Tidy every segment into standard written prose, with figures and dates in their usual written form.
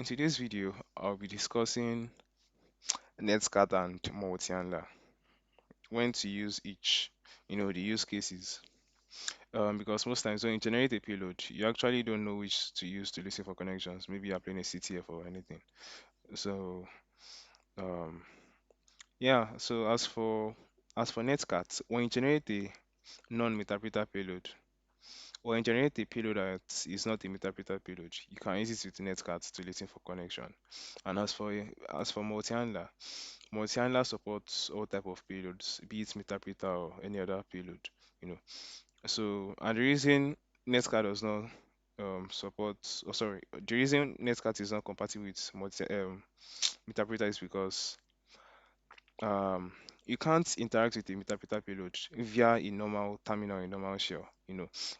In today's video, I'll be discussing Netcat and Multihandler, when to use each, the use cases. Because most times when you generate a payload, you actually don't know which to use to listen for connections. Maybe you're playing a CTF or anything. So, um, yeah. So as for Netcat, when you generate a non-metapreter payload, or you generate a payload that is not a metapreter payload, you can use it with Netcat to listen for connection. And as for Multihandler, Multi-handler supports all type of payloads, be it Metapreter or any other payload. You know. So, and the reason Netcat does not support, oh sorry, the reason Netcat is not compatible with Metapreter is because um, you can't interact with a Metapreter payload via a normal terminal, a normal shell.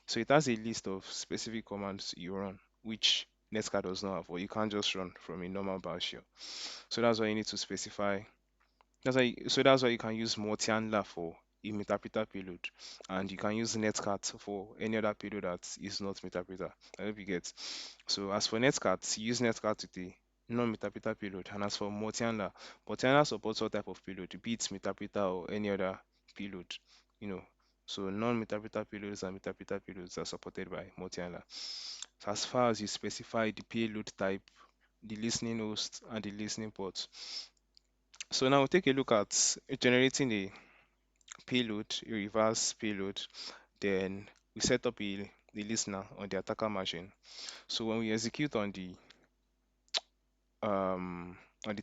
So it has a list of specific commands you run, which Netcat does not have, or you can't just run from a normal bash shell. So that's why you need to specify. That's why you can use multi-handler for a metapreter payload, and you can use netcat for any other payload that is not metapreter. I hope you get. So as for netcat, use netcat with a non-metapreter payload, and as for multi-handler, multi-handler supports all type of payload, be it metapreter or any other payload. You know, so non-metapreter payloads and metapreter payloads are supported by multi-handler. So as far as you specify the payload type, the listening host, and the listening port. So now we'll take a look at generating a payload, a reverse payload. Then we set up the listener on the attacker machine. So when we execute on the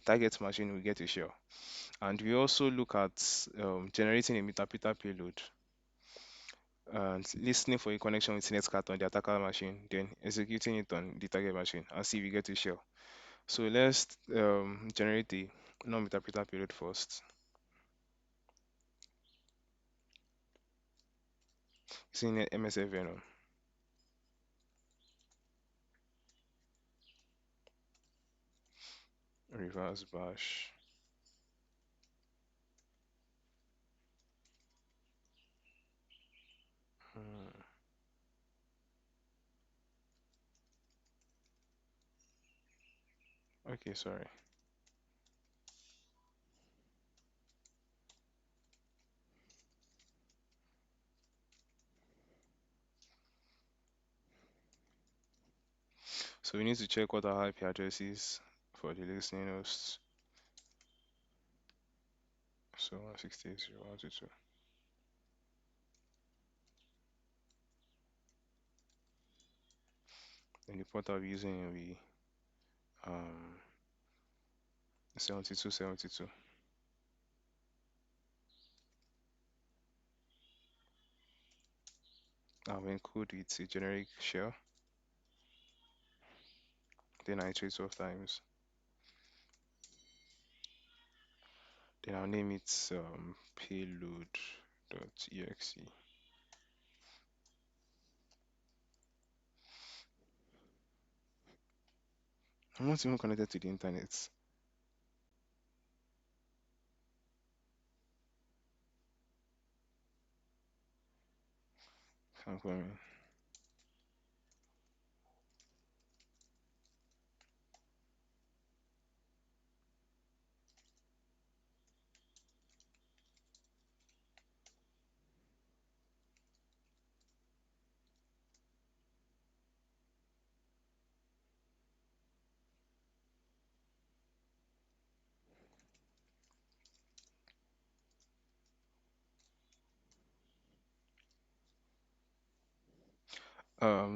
target machine, we get a shell. And we also look at generating a metapreter payload and listening for a connection with Netcat on the attacker machine, then executing it on the target machine and see if we get a shell. So let's generate the non-metapreter payload first. Using MSF Venom. Reverse bash. Hmm. Okay, sorry. So we need to check what our IP address is for the listening hosts. So 168.0.122. Then the port I'll be using will be um 7272. I'll encode with a generic shell. Then I iterate 12 times. Then I'll name it payload.exe. I'm not even connected to the internet. I'm coming.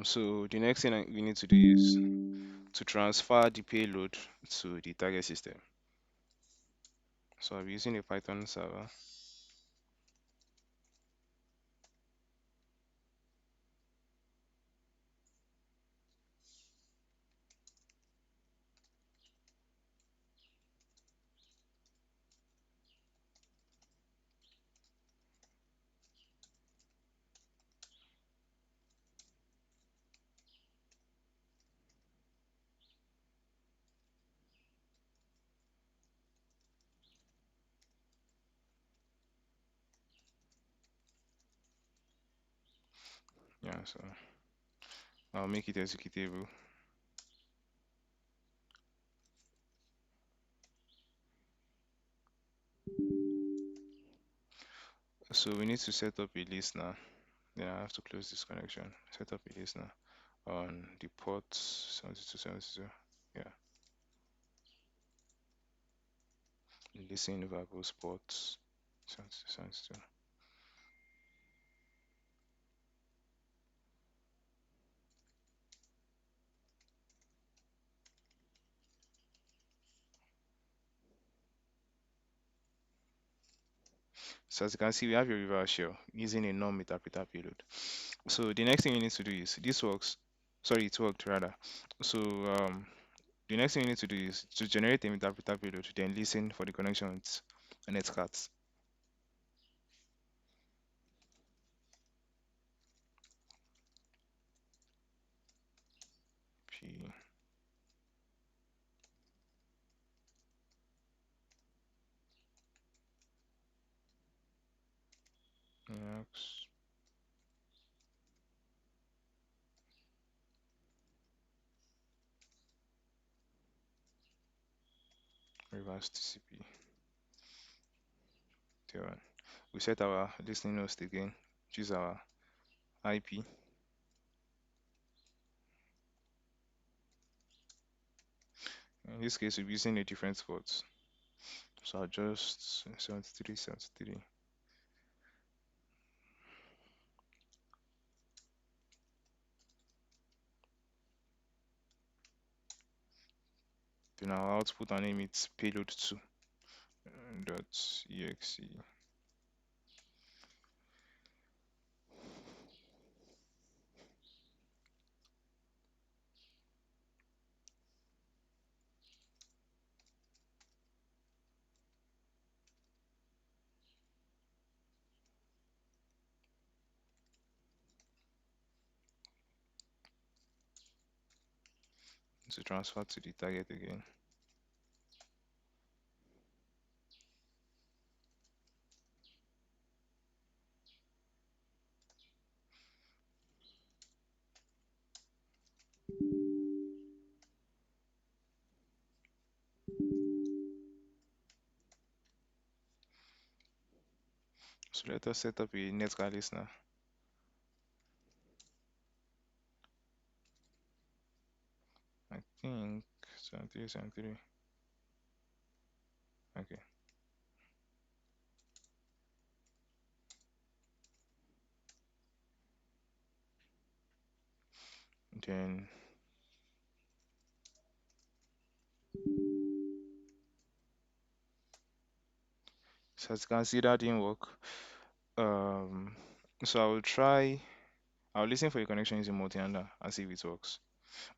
So the next thing we need to do is to transfer the payload to the target system. So I'll be using a Python server. Yeah, so I'll make it executable. So we need to set up a listener. Then I have to close this connection. Set up a listener on the port 7272. Yeah, listen verbose port 7272. So as you can see, we have your reverse shell using a non-interpreter payload. So the next thing you need to do is this works. Sorry, it worked rather. So the next thing you need to do is to generate an interpreter payload, then listen for the connection with Netcat. P X reverse TCP. There. We set our listening host again. Choose our IP. In this case, we'll be using a different port. So I'll just 73, 73. Then our output and name it's payload 2 dot exe. To transfer to the target again. So let us set up a Netcat listener. I think 73, 73. Okay. Then, so as you can see, that didn't work. Um, so I'll listen for your connection using multi-handler and see if it works.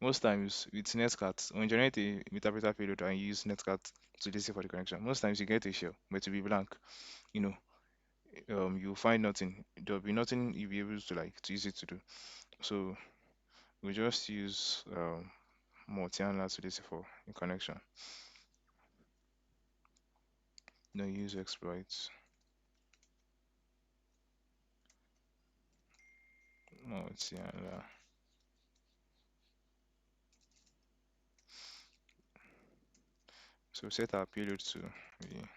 Most times with Netcat, when you generate a interpreter payload and you use Netcat to listen for the connection, most times you get a shell, but to be blank, you know, you'll find nothing. There'll be nothing you'll be able to like to use it to do. So we just use multi-handler to listen for a connection. No use exploits. Multi-handler. So set our payload to the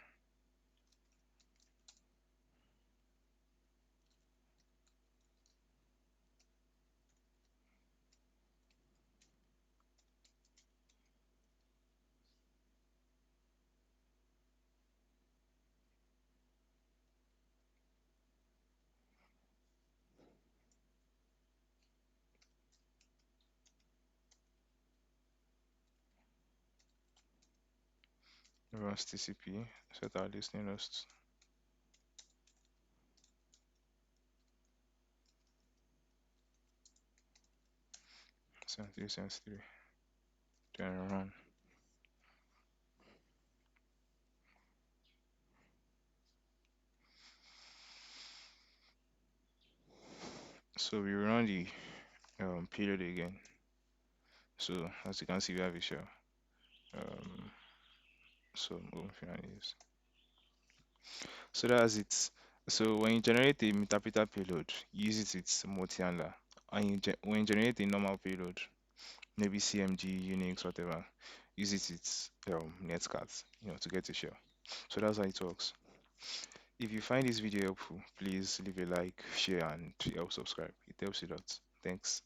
reverse TCP. Set our listening host. 73, 73. Then run. So we run the payload again. So as you can see, we have a shell. Um, so so that's it. So when you generate a interpreter payload, use it with multi-handler. And when you generate a normal payload, maybe CMG, Unix, whatever, use it with Netcat, to get a shell. So that's how it works. If you find this video helpful, please leave a like, share, and help subscribe. It helps a lot. Thanks.